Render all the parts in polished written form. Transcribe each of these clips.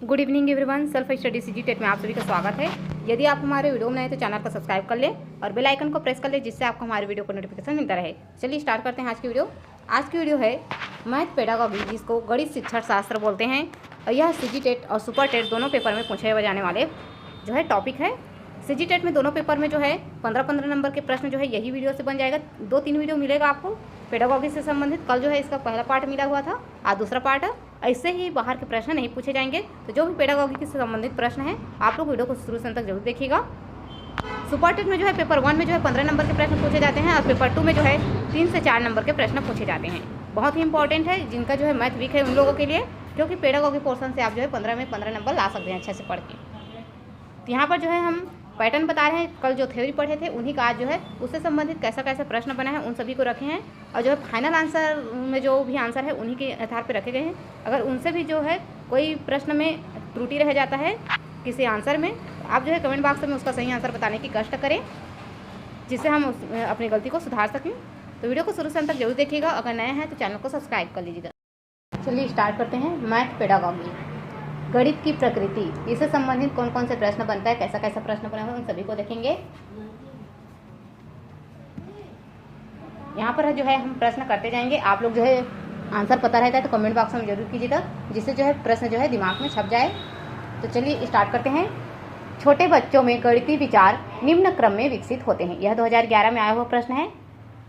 Good evening everyone. Self study CG TET में आप सभी का स्वागत है। यदि आप हमारे वीडियो में नए तो चैनल को सब्सक्राइब कर लें और बेल आइकन को प्रेस कर लें, जिससे आपको हमारे वीडियो को नोटिफिकेशन मिलता रहे। चलिए स्टार्ट करते हैं आज की वीडियो। आज की वीडियो है मैथ पेडागॉजी, जिसको गणित शिक्षण शास्त्र बोलते हैं, और यह सीजी टेट और सुपर टेट दोनों पेपर में पूछे जाने वाले जो है टॉपिक है। सीजी टेट में दोनों पेपर में जो है 15-15 नंबर के प्रश्न जो है यही वीडियो से बन जाएगा। 2-3 वीडियो मिलेगा आपको पेडागॉजी से संबंधित। कल जो है इसका पहला पार्ट मिला हुआ था, आज दूसरा पार्ट है। ऐसे ही बाहर के प्रश्न नहीं पूछे जाएंगे, तो जो भी पेडागॉजी से संबंधित प्रश्न है आप लोग वीडियो को शुरू से अंत तक जरूर देखिएगा। सुपर टेट में जो है पेपर 1 में जो है 15 नंबर के प्रश्न पूछे जाते हैं, और पेपर 2 में जो है 3 से 4 नंबर के प्रश्न पूछे जाते हैं। बहुत ही इंपॉर्टेंट है जिनका जो है मैथ वीक है उन लोगों के लिए, क्योंकि पेडागॉजी पोर्शन से आप जो है 15 में 15 नंबर ला सकते हैं अच्छे से पढ़ के। तो यहाँ पर जो है हम पैटर्न बता रहे हैं। कल जो थ्योरी पढ़े थे उन्हीं का आज जो है उससे संबंधित कैसा कैसा प्रश्न बना है उन सभी को रखे हैं, और जो है फाइनल आंसर में जो भी आंसर है उन्हीं के आधार पर रखे गए हैं। अगर उनसे भी जो है कोई प्रश्न में त्रुटि रह जाता है किसी आंसर में, तो आप जो है कमेंट बॉक्स में उसका सही आंसर बताने की कष्ट करें, जिससे हम अपनी गलती को सुधार सकें। तो वीडियो को शुरू से अंत तक जरूर देखिएगा। अगर नए हैं तो चैनल को सब्सक्राइब कर लीजिएगा। चलिए स्टार्ट करते हैं। मैथ पेडागॉजी, गणित की प्रकृति, इससे संबंधित कौन कौन से प्रश्न बनता है, कैसा कैसा प्रश्न बना है, उन सभी को देखेंगे। यहाँ पर जो है हम प्रश्न करते जाएंगे। आप लोग जो है आंसर पता रहता है तो कमेंट बॉक्स में जरूर कीजिएगा, जिससे जो है प्रश्न जो है दिमाग में छप जाए। तो चलिए स्टार्ट करते हैं। छोटे बच्चों में गणितीय विचार निम्न क्रम में विकसित होते हैं। यह 2011 में आया हुआ प्रश्न है।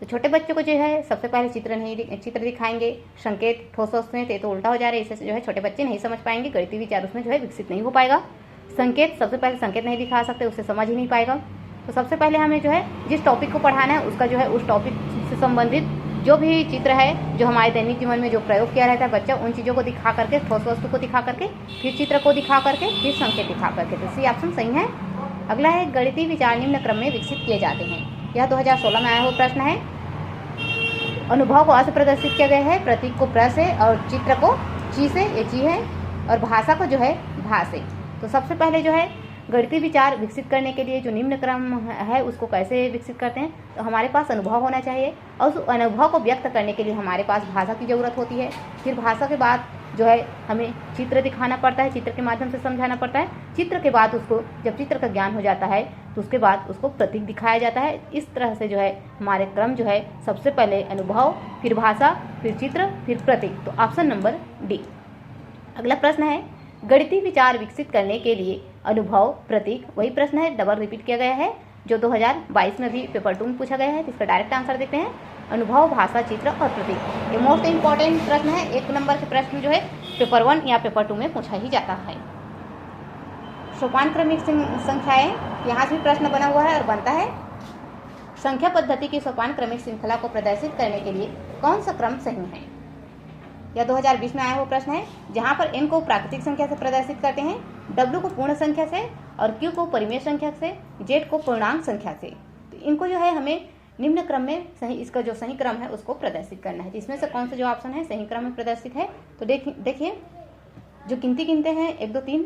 तो छोटे बच्चों को जो है सबसे पहले चित्र दिखाएंगे, संकेत ठोस उसमें तो उल्टा हो जा रहा है, इससे जो है छोटे बच्चे नहीं समझ पाएंगे, गणितीय विचार उसमें जो है विकसित नहीं हो पाएगा। संकेत सबसे पहले संकेत नहीं दिखा सकते, उससे समझ ही नहीं पाएगा। तो सबसे पहले हमें जो है जिस टॉपिक को पढ़ाना है उसका जो है उस टॉपिक से संबंधित जो भी चित्र है, जो हमारे दैनिक जीवन में जो प्रयोग किया रहता है बच्चा, उन चीज़ों को दिखा करके, ठोस वस्तु को दिखा करके, फिर चित्र को दिखा करके, फिर संकेत दिखा करके। तो सी ऑप्शन सही है। अगला है गणितीय विचार निम्न क्रम में विकसित किए जाते हैं। यह 2016 में आया हुआ प्रश्न है। अनुभव को अ से प्रदर्शित किया गया है, प्रतीक को प्र से और चित्र को ची से, ये ची है, और भाषा को जो है भा से। तो सबसे पहले जो है गणितीय विचार विकसित करने के लिए जो निम्न क्रम है उसको कैसे विकसित करते हैं, तो हमारे पास अनुभव होना चाहिए, और उस अनुभव को व्यक्त करने के लिए हमारे पास भाषा की ज़रूरत होती है। फिर भाषा के बाद जो है हमें चित्र दिखाना पड़ता है, चित्र के माध्यम से समझाना पड़ता है। चित्र के बाद उसको जब चित्र का ज्ञान हो जाता है तो उसके बाद उसको प्रतीक दिखाया जाता है। इस तरह से जो है हमारे क्रम जो है सबसे पहले अनुभव, फिर भाषा, फिर चित्र, फिर प्रतीक। तो ऑप्शन नंबर डी। अगला प्रश्न है गणितीय विचार विकसित करने के लिए अनुभव, प्रतीक, वही प्रश्न है, डबल रिपीट किया गया है, जो 2022 में भी पेपर 2 में पूछा गया है। इसका डायरेक्ट आंसर देखते हैं। अनुभव, भाषा, चित्र और प्रतीक, ये मोस्ट इंपॉर्टेंट प्रश्न है। 1 नंबर के प्रश्न जो है पेपर 1 या पेपर 2 में पूछा ही जाता है। सोपान क्रमिक संख्याएं, यहाँ से भी प्रश्न बना हुआ है और बनता है। संख्या पद्धति की सोपान क्रमिक श्रृंखला को प्रदर्शित करने के लिए कौन सा क्रम सही है? यह 2020 में आया हुआ प्रश्न है, जहाँ पर n को प्राकृतिक संख्या से प्रदर्शित करते हैं, w को पूर्ण संख्या से, और q को परिमेय संख्या से, z को पूर्णांक संख्या से। तो इनको जो है हमें निम्न क्रम में सही, इसका जो सही क्रम है उसको प्रदर्शित करना है। तो इसमें से कौन सा जो ऑप्शन है सही क्रम में प्रदर्शित है? तो देखिए जो गिनती गिनते हैं 1 2 3,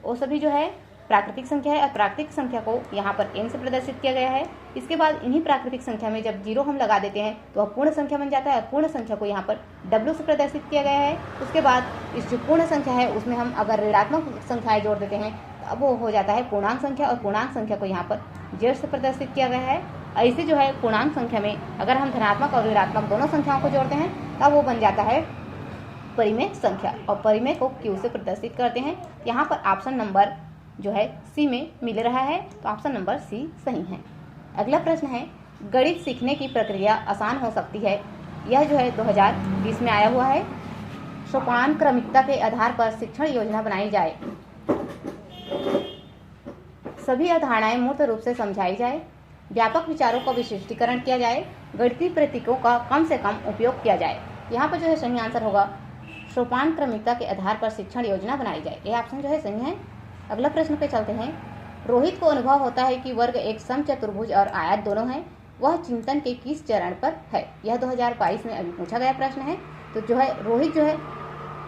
वो सभी जो है प्राकृतिक संख्या है, और प्राकृतिक संख्या को यहाँ पर n से प्रदर्शित किया गया है। इसके बाद इन्हीं प्राकृतिक संख्या में जब 0 हम लगा देते हैं तो वह पूर्ण संख्या बन जाता है, और पूर्ण संख्या को यहाँ पर w से प्रदर्शित किया गया है। उसके बाद इस जो पूर्ण संख्या है उसमें हम अगर ऋणात्मक संख्याएं जोड़ देते हैं तो अब वो हो जाता है पूर्णांक संख्या, और पूर्णांक संख्या को यहाँ पर z से प्रदर्शित किया गया है। ऐसे जो है पूर्णांक संख्या में अगर हम धनात्मक और ऋणात्मक दोनों संख्याओं को जोड़ते हैं तब वो बन जाता है परिमेय संख्या, और परिमेय को q से प्रदर्शित करते हैं। यहाँ पर ऑप्शन नंबर जो है सी में मिल रहा है, तो ऑप्शन नंबर सी सही है। अगला प्रश्न है गणित सीखने की प्रक्रिया आसान हो सकती है। यह जो है 2020 में आया हुआ है। सोपान क्रमिकता के आधार पर शिक्षण योजना बनाई जाए, सभी अवधारणाएं मूर्त रूप से समझाई जाए, व्यापक विचारों का विशिष्टीकरण किया जाए, गणितीय प्रतीकों का कम से कम उपयोग किया जाए। यहाँ पर जो है सही आंसर होगा सोपान क्रमिकता के आधार पर शिक्षण योजना बनाई जाए, यह ऑप्शन जो है सही है। अगला प्रश्न पे चलते हैं। रोहित को अनुभव होता है कि वर्ग एक समचतुर्भुज और आयत दोनों हैं, वह चिंतन के किस चरण पर है? यह 2022 में अभी पूछा गया प्रश्न है। तो जो है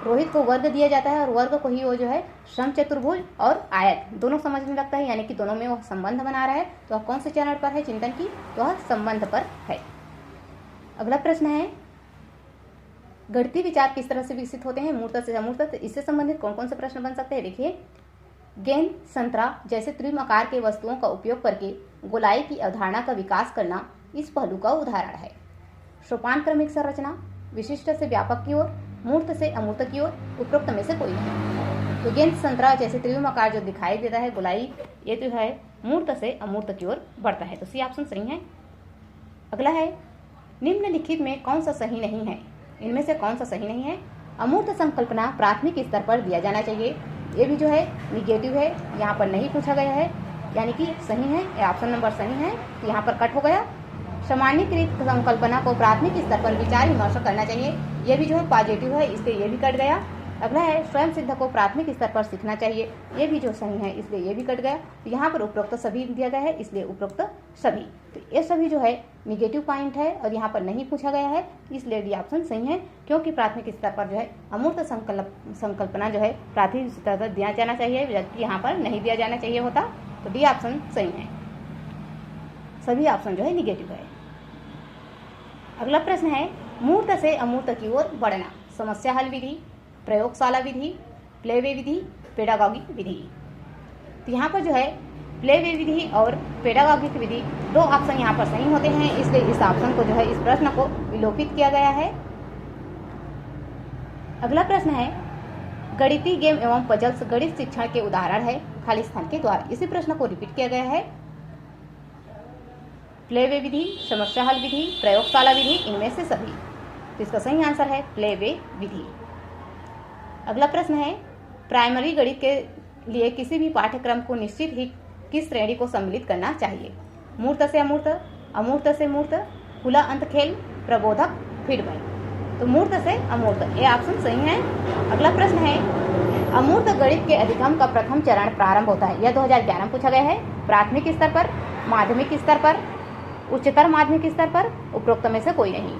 रोहित को वर्ग दिया जाता है, और वर्ग को ही वो जो है समचतुर्भुज और आयत दोनों समझने लगता है, यानी कि दोनों में वह संबंध बना रहा है। तो वह कौन से चरण पर है चिंतन की? तो वह संबंध पर है। अगला प्रश्न है गणितीय विचार किस तरह से विकसित होते हैं मूर्त से अमूर्त, तो इससे संबंधित कौन कौन से प्रश्न बन सकते हैं। देखिए, गेंद, संतरा जैसे त्रिम आकार के वस्तुओं का उपयोग करके गोलाई की अवधारणा का विकास करना इस पहलू का उदाहरण है। सोपान क्रमिक संरचना, विशिष्ट से व्यापक की ओर, मूर्त से अमूर्त की ओर, उपरोक्त में से कोई नहीं। तो गेंद, संतरा जैसे त्रिम आकार जो दिखाई देता है गोलाई, ये जो है मूर्त से अमूर्त की ओर बढ़ता है, तो सी ऑप्शन सही है। अगला है, निम्नलिखित में कौन सा सही नहीं है, इनमें से कौन सा सही नहीं है। अमूर्त संकल्पना प्राथमिक स्तर पर दिया जाना चाहिए, ये भी जो है निगेटिव है, यहाँ पर नहीं पूछा गया है, यानी कि सही है, ऑप्शन नंबर सही है, तो यहाँ पर कट हो गया। सामान्यीकृत संकल्पना को प्राथमिक स्तर पर विचार विमर्श करना चाहिए, ये भी जो है पॉजिटिव है, इसलिए ये भी कट गया। अगला है, स्वयं सिद्ध को प्राथमिक स्तर पर सीखना चाहिए, ये भी जो सही है, इसलिए ये भी कट गया। तो यहाँ पर उपरोक्त सभी दिया गया है, इसलिए उपरोक्त सभी, तो ये सभी जो है निगेटिव पॉइंट है और यहाँ पर नहीं पूछा गया है, इसलिए डी ऑप्शन सही है, क्योंकि प्राथमिक स्तर पर जो है अमूर्त संकल्पना जो है प्राथमिक स्तर पर दिया जाना चाहिए, जबकि यहाँ पर नहीं दिया जाना चाहिए होता, तो डी ऑप्शन सही है। सभी ऑप्शन जो है निगेटिव है। अगला प्रश्न है, मूर्त से अमूर्त की ओर बढ़ना, समस्या हल विधि, प्रयोगशाला विधि, प्लेवे विधि, पेडागॉगिक विधि। तो यहाँ पर जो है प्लेवे विधि और पेडागॉगिक विधि दो ऑप्शन यहाँ पर सही होते हैं, इसलिए इस ऑप्शन को जो है, इस प्रश्न को विलोपित किया गया है। अगला प्रश्न है, गणितीय गेम एवं पजल्स गणित शिक्षण के उदाहरण है, खाली स्थान के द्वारा। इसी प्रश्न को रिपीट किया गया है। प्लेवे विधि, समस्या हल विधि, प्रयोगशाला विधि, इनमें से सभी, तो इसका सही आंसर है प्लेवे विधि। अगला प्रश्न है, प्राइमरी गणित के लिए किसी भी पाठ्यक्रम को निश्चित ही किस श्रेणी को सम्मिलित करना चाहिए। मूर्त से अमूर्त, अमूर्त से मूर्त, खुला अंत खेल, प्रबोधक, फीडबैक। तो मूर्त से अमूर्त, ये ऑप्शन सही है। अगला प्रश्न है, अमूर्त गणित के अधिगम का प्रथम चरण प्रारंभ होता है, यह 2011 में पूछा गया है। प्राथमिक स्तर पर, माध्यमिक स्तर पर, उच्चतर माध्यमिक स्तर पर, उपरोक्त में से कोई नहीं।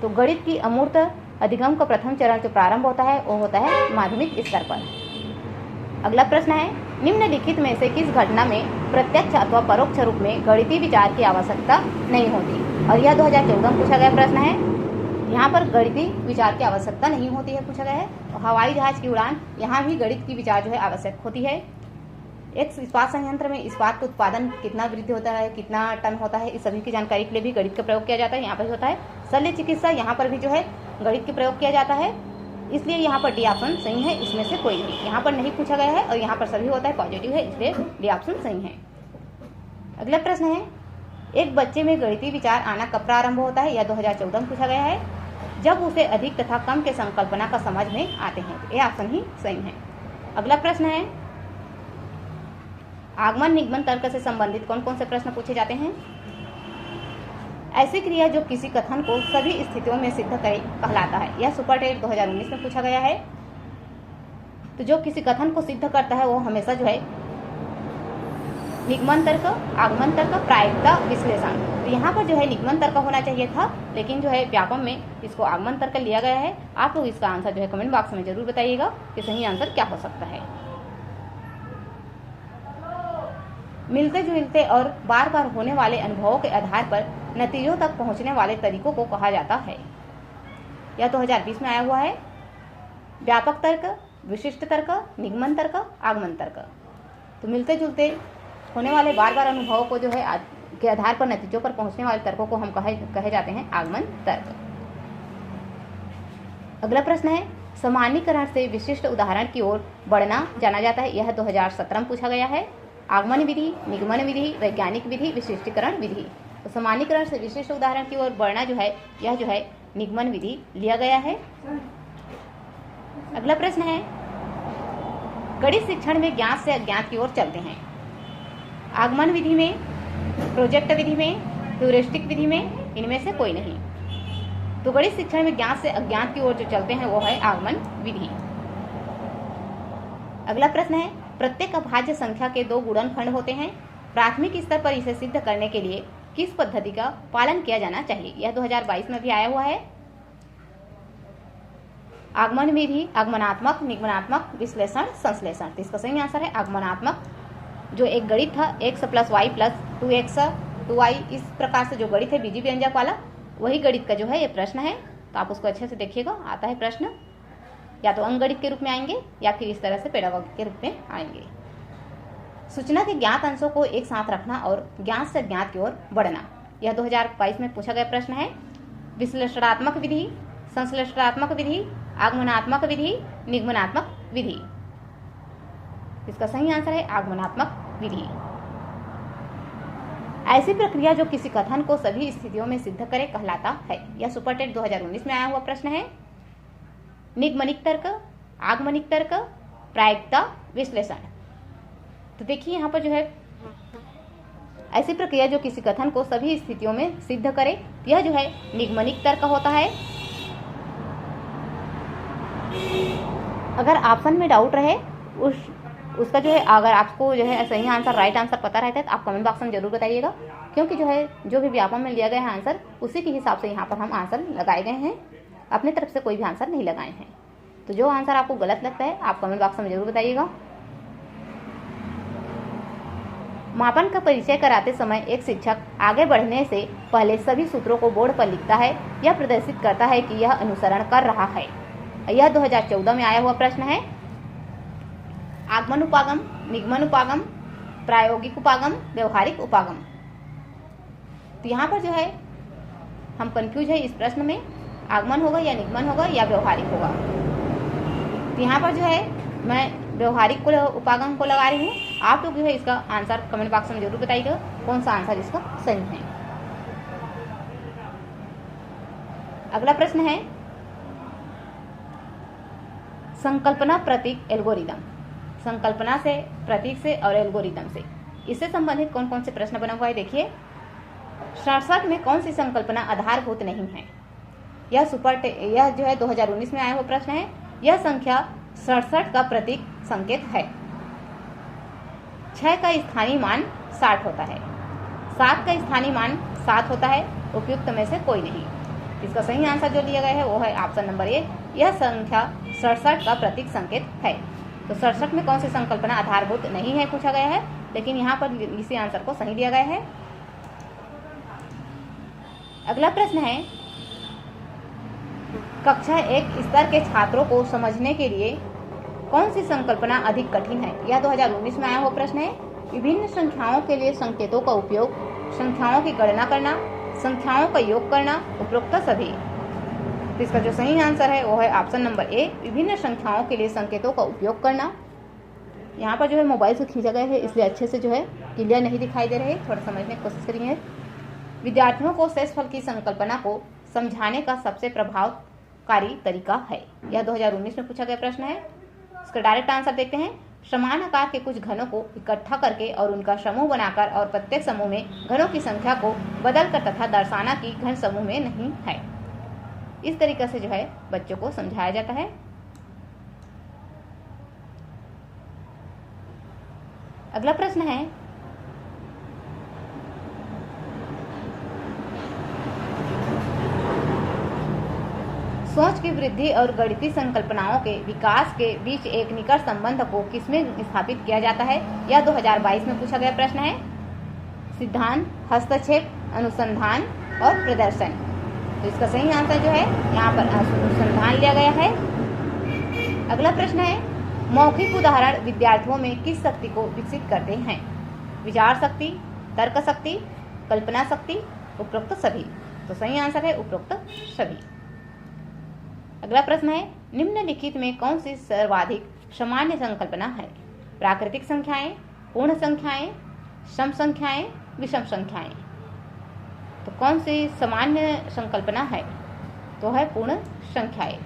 तो गणित की अमूर्त अधिगम का प्रथम चरण जो प्रारंभ होता है वो होता है माध्यमिक स्तर पर। अगला प्रश्न है, निम्नलिखित में से किस घटना में प्रत्यक्ष अथवा परोक्ष रूप में गणितीय विचार की आवश्यकता नहीं होती, और यह 2014 में पूछा गया प्रश्न है। यहाँ पर गणितीय विचार की आवश्यकता नहीं होती है पूछा गया है। हवाई जहाज की उड़ान, यहाँ भी गणित की विचार जो है आवश्यक होती है। एक इस्पात संयंत्र में इस्पात का उत्पादन कितना वृद्धि होता है, कितना टन होता है, इस सभी की जानकारी के लिए भी गणित का प्रयोग किया जाता है, यहाँ पर होता है। शल्य चिकित्सा, यहाँ पर भी जो है गणित के प्रयोग किया जाता है, इसलिए यहाँ पर डी ऑप्शन सही है, इसमें से कोई नहीं। यहाँ पर नहीं पूछा गया है और यहाँ पर सभी होता है पॉजिटिव है, इसलिए डी ऑप्शन सही है। अगला प्रश्न है, एक बच्चे में गणितीय विचार आना कब प्रारंभ होता है, यह 2014 में पूछा गया है। जब उसे अधिक तथा कम के संकल्पना का समझ में आते हैं, तो ये ऑप्शन ही सही है। अगला प्रश्न है, आगमन निगमन तर्क से संबंधित कौन कौन से प्रश्न पूछे जाते हैं। ऐसी क्रिया जो किसी कथन को सभी स्थितियों में सिद्ध करे कहलाता है, यह सुपर टेट 2019 में पूछा गया है। तो जो किसी कथन को सिद्ध करता है वो हमेशा जो है निगमन तर्क, आगमन तर्क, प्रायिकता, विश्लेषण। तो यहाँ पर जो है निगमन तर्क होना चाहिए था, लेकिन जो है व्यापम में इसको आगमन तर्क लिया गया है। आप लोग इसका आंसर जो है कमेंट बॉक्स में जरूर बताइएगा कि सही आंसर क्या हो सकता है। मिलते जुलते और बार बार होने वाले अनुभवों के आधार पर नतीजों तक पहुंचने वाले तरीकों को कहा जाता है, यह 2020 में आया हुआ है। व्यापक तर्क, विशिष्ट तर्क, निगमन तर्क, आगमन तर्क। तो मिलते जुलते होने वाले बार बार अनुभवों को जो है के आधार पर नतीजों पर पहुंचने वाले तर्कों को हम कहे जाते हैं आगमन तर्क। अगला प्रश्न है, सामान्यीकरण से विशिष्ट उदाहरण की ओर बढ़ना जाना जाता है, यह 2017 में पूछा गया है। आगमन विधि, निगमन विधि, वैज्ञानिक विधि, विशिष्टीकरण विधि। तो सामान्यीकरण से विशिष्ट उदाहरण की ओर बढ़ना जो है यह जो है निगमन विधि लिया गया है। अगला प्रश्न है, गणित शिक्षण में ज्ञात से अज्ञात की ओर चलते हैं। आगमन विधि में, प्रोजेक्ट विधि में, ह्यूरिस्टिक विधि में, इनमें से कोई नहीं। तो गणित शिक्षण में ज्ञात से अज्ञात की ओर जो चलते हैं वो है आगमन विधि। अगला प्रश्न है, प्रत्येक अभाज्य संख्या के दो गुणनखंड होते हैं, प्राथमिक स्तर पर इसे सिद्ध करने के लिए किस पद्धति का पालन किया जाना चाहिए, यह 2022 में भी आया हुआ है। आगमन विधि, आगमनात्मक, निगमनात्मक, विश्लेषण, संश्लेषण। तो इसका सही आंसर है आगमनात्मक। जो एक गणित था x + y + 2x 2y, इस प्रकार से जो गणित है बीजी व्यंजक वाला, वही गणित का जो है ये प्रश्न है। तो आप उसको अच्छे से देखिएगा। आता है प्रश्न, या तो अंकगणित के रूप में आएंगे या फिर इस तरह से पेडागॉजी के रूप में आएंगे। सूचना के ज्ञात अंशों को एक साथ रखना और ज्ञात से ज्ञात की ओर बढ़ना, यह 2022 में पूछा गया प्रश्न है। विश्लेषणात्मक विधि, संश्लेषणात्मक विधि, आगमनात्मक विधि, निगमनात्मक विधि। इसका सही आंसर है आगमनात्मक विधि। ऐसी प्रक्रिया जो किसी कथन को सभी स्थितियों में सिद्ध करे कहलाता है। यह सुपरटेट 2019 में आया हुआ प्रश्न है। निगमनिक तर्क, आगमनिक तर्क, प्रायिकता, विश्लेषण। तो देखिए यहाँ पर जो है ऐसी प्रक्रिया जो किसी कथन को सभी स्थितियों में सिद्ध करे, यह जो है निगमनिक तर्क होता है। अगर ऑप्शन में डाउट रहे उसका जो है, अगर आपको जो है सही आंसर, राइट आंसर पता रहता है तो आप कमेंट बॉक्स में जरूर बताइएगा, क्योंकि जो है जो भी व्यापम में लिया गया है आंसर, उसी के हिसाब से यहाँ पर हम आंसर लगाए गए हैं। अपनी तरफ से कोई भी आंसर नहीं लगाए हैं। तो जो आंसर आपको गलत लगता है आप कमेंट बॉक्स में जरूर बताइएगा। मापन का परिचय कराते समय एक शिक्षक आगे बढ़ने से पहले सभी सूत्रों को बोर्ड पर लिखता है। यह प्रदर्शित करता है कि यह अनुसरण कर रहा है। यह 2014 में आया हुआ प्रश्न है। आगमन उपागम, निगमन उपागम, प्रायोगिक उपागम, व्यवहारिक उपागम। तो यहाँ पर जो है हम कंफ्यूज है इस प्रश्न में, आगमन होगा या निगमन होगा या व्यवहारिक होगा। तो यहाँ पर जो है मैं व्यवहारिक को उपागम को लगा रही हूँ। आप लोग जो है इसका आंसर कमेंट बॉक्स में जरूर बताइएगा कौन सा आंसर इसका सही है। अगला प्रश्न है संकल्पना, प्रतीक, एल्गोरिदम। संकल्पना से, प्रतीक से और एल्गोरिदम से, इससे संबंधित कौन कौन से प्रश्न बना हुआ है देखिए। 67 में कौन सी संकल्पना आधारभूत नहीं है। यह यह जो है 2019 में आया हुआ प्रश्न है। यह संख्या 67 का प्रतीक संकेत है। 6 का स्थानीय मान 60 होता है। 7 का स्थानीय मान 7 होता है। उपयुक्त में से कोई नहीं। इसका सही आंसर जो लिया गया है वो है ऑप्शन नंबर ए। यह संख्या 67 का प्रतीक संकेत है। तो 67 में कौन सी संकल्पना आधारभूत नहीं है पूछा गया है, लेकिन यहाँ पर इसी आंसर को सही दिया गया है। अगला प्रश्न है कक्षा 1 स्तर के छात्रों को समझने के लिए कौन सी संकल्पना अधिक कठिन है। यह 2019 में आया हुआ प्रश्न है। विभिन्न संख्याओं के लिए संकेतों का उपयोग, संख्याओं की गणना करना, संख्याओं का योग करना, उपरोक्त सभी। तो इसका जो सही आंसर है वो है ऑप्शन नंबर ए, विभिन्न संख्याओं के लिए संकेतों का उपयोग करना। यहाँ पर जो है मोबाइल से खींचा गया है इसलिए अच्छे से जो है क्लियर नहीं दिखाई दे रहे, थोड़ा समझने की कोशिश करिए। विद्यार्थियों को शेषफल की संकल्पना को समझाने का सबसे प्रभावकारी तरीका है। यह 2019 में पूछा गया प्रश्न है। इसका डायरेक्ट आंसर देखते हैं। समान आकार के कुछ घनों को इकट्ठा करके और उनका समूह बनाकर और प्रत्येक समूह में घनों की संख्या को बदलकर तथा दर्शाना कि घन समूह में नहीं है। इस तरीके से जो है बच्चों को समझाया जाता है। अगला प्रश्न है सोच की वृद्धि और गणितीय संकल्पनाओं के विकास के बीच एक निकट संबंध को किसमें स्थापित किया जाता है। यह 2022 में पूछा गया प्रश्न है। सिद्धांत, हस्तक्षेप, अनुसंधान और प्रदर्शन। तो इसका सही आंसर जो है यहाँ पर अनुसंधान लिया गया है। अगला प्रश्न है मौखिक उदाहरण विद्यार्थियों में किस शक्ति को विकसित करते हैं। विचार शक्ति, तर्क शक्ति, कल्पना शक्ति, उपरोक्त सभी। तो सही आंसर है उपरोक्त सभी। अगला प्रश्न है निम्नलिखित में कौन सी सर्वाधिक सामान्य संकल्पना है। प्राकृतिक संख्याएं, पूर्ण संख्याएं, सम संख्याएं, विषम संख्याएं। तो कौन सी सामान्य संकल्पना है, तो है पूर्ण संख्याएं।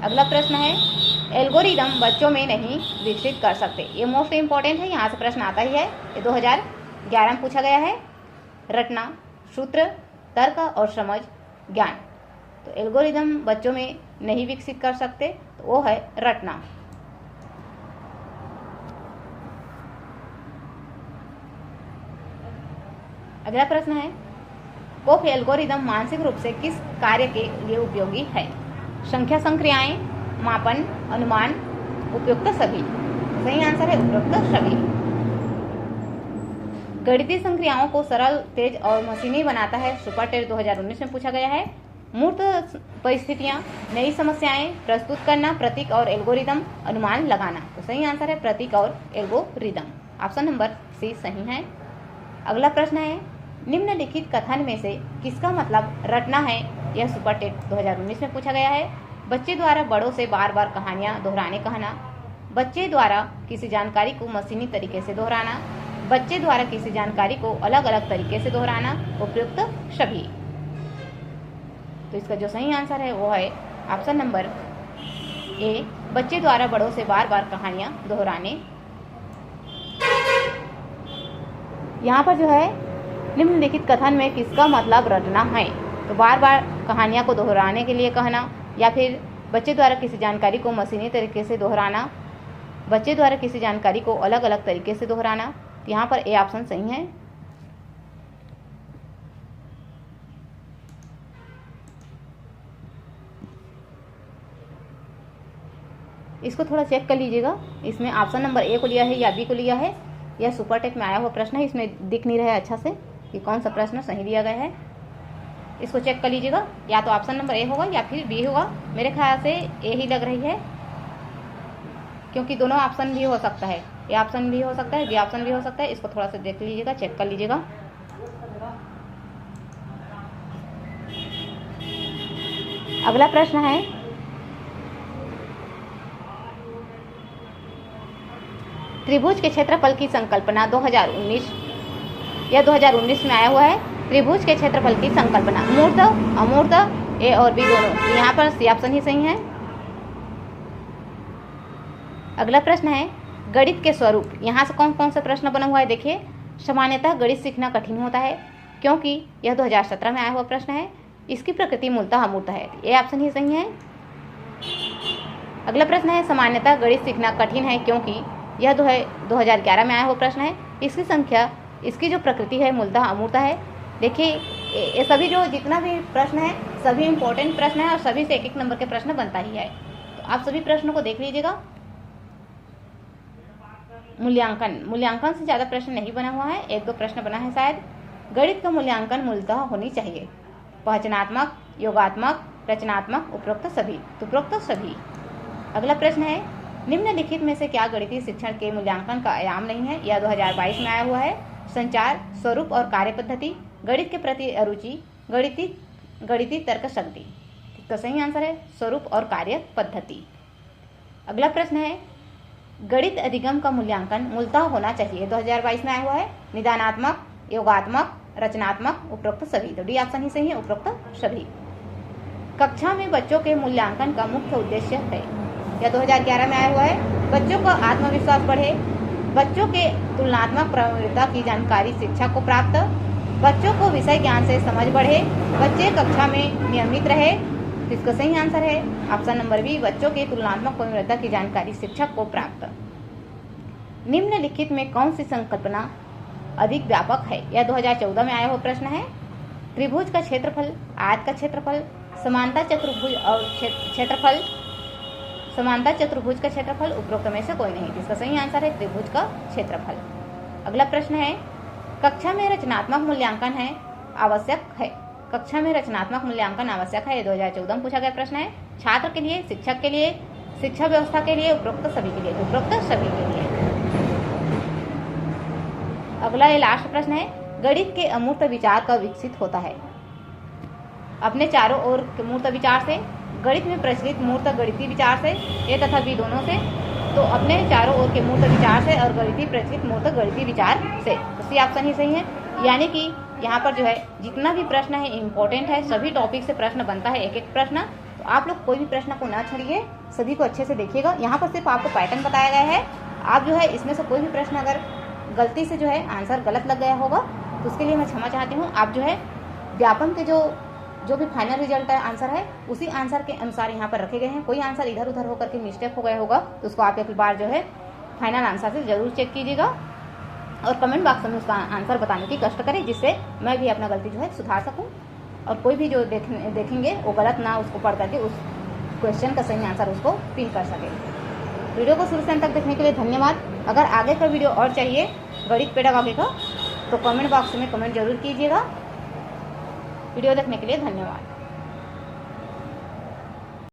अगला प्रश्न है एल्गोरिदम बच्चों में नहीं विकसित कर सकते। ये मोस्ट इंपॉर्टेंट है, यहाँ से प्रश्न आता ही है। ये 2011 में पूछा गया है। रटना, सूत्र, तर्क और समझ, ज्ञान। तो एल्गोरिदम बच्चों में नहीं विकसित कर सकते, तो वो है रटना। अगला प्रश्न है कोफ एल्गोरिदम मानसिक रूप से किस कार्य के लिए उपयोगी है। संख्या संक्रियाएं, मापन, अनुमान, उपयुक्त सभी। सही आंसर है उपयुक्त सभी। गणितीय संक्रियाओं को सरल, तेज और मशीनी बनाता है। सुपरटेट 2019 में पूछा गया है। मूर्त परिस्थितियाँ, नई समस्याएं प्रस्तुत करना, प्रतीक और एल्गोरिदम, अनुमान लगाना। तो सही आंसर है प्रतीक और एल्गोरिदम। ऑप्शन नंबर सी सही है। अगला प्रश्न है, निम्नलिखित कथन में से किसका मतलब रटना है? यह सुपर टेट 2019 में पूछा गया है। बच्चे द्वारा बड़ों से बार बार कहानियाँ दोहराने कहना, बच्चे द्वारा किसी जानकारी को मशीनी तरीके से दोहराना, बच्चे द्वारा किसी जानकारी को अलग अलग तरीके से दोहराना, उपयुक्त सभी। तो इसका जो सही आंसर है वो है ऑप्शन नंबर ए, बच्चे द्वारा बड़ों से बार बार कहानियाँ दोहराने। यहाँ पर जो है निम्नलिखित कथन में किसका मतलब रटना है? तो बार बार कहानियाँ को दोहराने के लिए कहना, या फिर बच्चे द्वारा किसी जानकारी को मशीनी तरीके से दोहराना, बच्चे द्वारा किसी जानकारी को अलग अलग तरीके से दोहराना। यहाँ पर ए ऑप्शन सही है। इसको थोड़ा चेक कर लीजिएगा, इसमें ऑप्शन नंबर ए को लिया है या बी को लिया है। यह सुपर टेट में आया हुआ प्रश्न है, इसमें दिख नहीं रहा है अच्छा से कि कौन सा प्रश्न सही दिया गया है। इसको चेक कर लीजिएगा, या तो ऑप्शन नंबर ए होगा या फिर बी होगा। मेरे ख्याल से ए ही लग रही है, क्योंकि दोनों ऑप्शन भी हो सकता है, ए ऑप्शन भी हो सकता है, बी ऑप्शन भी हो सकता है। इसको थोड़ा सा देख लीजिएगा, चेक कर लीजिएगा। अगला प्रश्न है, त्रिभुज के क्षेत्रफल की संकल्पना 2019, यह 2019 में आया हुआ है। त्रिभुज के क्षेत्रफल की संकल्पना, मूर्त अमूर्त, ए और बी दोनों। तो यहाँ पर सी ऑप्शन ही सही है। अगला प्रश्न है, गणित के स्वरूप। यहाँ से कौन कौन सा प्रश्न बना हुआ है देखिए। सामान्यतः गणित सीखना कठिन होता है, क्योंकि यह 2017 में आया हुआ प्रश्न है। इसकी प्रकृति मूलतः अमूर्त है, ये ऑप्शन ही सही है। अगला प्रश्न है, सामान्यतः गणित सीखना कठिन है क्योंकि यह 2011 में आया हुआ प्रश्न है। इसकी संख्या, इसकी जो प्रकृति है मूलतः अमूर्त है। देखिए ये सभी जो जितना भी प्रश्न है सभी इंपॉर्टेंट प्रश्न है और सभी से एक एक नंबर के प्रश्न बनता ही है। तो आप सभी प्रश्नों को देख लीजिएगा। मूल्यांकन से ज़्यादा प्रश्न नहीं बना हुआ है, एक दो प्रश्न बना है शायद। गणित का मूल्यांकन मूलतः होनी चाहिए पहचानात्मक, योगात्मक, रचनात्मक, उपरोक्त सभी। तो उपरोक्त सभी। अगला प्रश्न है, निम्नलिखित में से क्या गणितीय शिक्षण के मूल्यांकन का आयाम नहीं है? यह 2022 में आया हुआ है। संचार, स्वरूप और कार्य पद्धति, गणित के प्रति अरुचि, गणितीय तर्क शक्ति। तो सही आंसर है स्वरूप और कार्य पद्धति। अगला प्रश्न है, गणित अधिगम का मूल्यांकन मूलतः होना चाहिए, 2022 में आया हुआ है। निदानात्मक, योगात्मक, रचनात्मक, उपरोक्त सभी। तो डी ऑप्शन ही सही है, उपरोक्त सभी। कक्षा में बच्चों के मूल्यांकन का मुख्य उद्देश्य है, यह 2011 में आया हुआ है। बच्चों का आत्मविश्वास बढ़े, बच्चों के तुलनात्मक प्रवृत्ति की जानकारी शिक्षा को प्राप्त, बच्चों को विषय ज्ञान से समझ बढ़े, बच्चे कक्षा में नियमित रहे। तो इसका सही आंसर है ऑप्शन नंबर बी, बच्चों के तुलनात्मक प्रवृत्ति की जानकारी शिक्षक को प्राप्त। निम्नलिखित में कौन सी संकल्पना अधिक व्यापक है? यह 2014 में आया हुआ प्रश्न है। त्रिभुज का क्षेत्रफल, आयत का क्षेत्रफल, समानता चतुर्भुज और क्षेत्रफल, समानता चतुर्भुज का क्षेत्रफल, उपरोक्त में से कोई नहीं। जिसका सही आंसर है त्रिभुज का क्षेत्रफल। अगला प्रश्न है, कक्षा में रचनात्मक मूल्यांकन है आवश्यक है, कक्षा में रचनात्मक मूल्यांकन आवश्यक है, ये 2014 में पूछा गया प्रश्न है। छात्र के लिए, शिक्षक के लिए, शिक्षा व्यवस्था के लिए, उपरोक्त सभी के लिए। उपरोक्त सभी के लिए। अगला ये लास्ट प्रश्न है, गणित के अमूर्त विचार कब विकसित होता है? अपने चारों ओर के मूर्त विचार से, गणित में प्रचलित मूर्त गणितीय विचार से, ए तथा बी दोनों से। तो अपने चारों ओर के मूर्त विचार से और गणितीय प्रचलित मूर्त गणितीय विचार से। तो सी ऑप्शन ही सही है। यानी कि यहाँ पर जो है जितना भी प्रश्न है इम्पोर्टेंट है, सभी टॉपिक से प्रश्न बनता है, एक एक प्रश्न। तो आप लोग कोई भी प्रश्न को ना छोड़िए, सभी को अच्छे से देखिएगा। यहाँ पर सिर्फ आपको पैटर्न बताया गया है। आप जो है इसमें से कोई भी प्रश्न अगर गलती से जो है आंसर गलत लग गया होगा तो उसके लिए मैं क्षमा चाहती हूँ। आप जो है व्यापम के जो भी फाइनल रिजल्ट है आंसर है उसी आंसर के अनुसार यहाँ पर रखे गए हैं। कोई आंसर इधर उधर होकर के मिस्टेक हो गया होगा तो उसको आप एक बार जो है फाइनल आंसर से ज़रूर चेक कीजिएगा और कमेंट बॉक्स में उसका आंसर बताने की कष्ट करें, जिससे मैं भी अपना गलती जो है सुधार सकूं और कोई भी जो देखेंगे वो गलत ना उसको पढ़ करके उस क्वेश्चन का सही आंसर उसको पिन कर सके। वीडियो को शुरू से अंत तक देखने के लिए धन्यवाद। अगर आगे का वीडियो और चाहिए गणित पेडागॉजी का तो कमेंट बॉक्स में कमेंट जरूर कीजिएगा। वीडियो देखने के लिए धन्यवाद।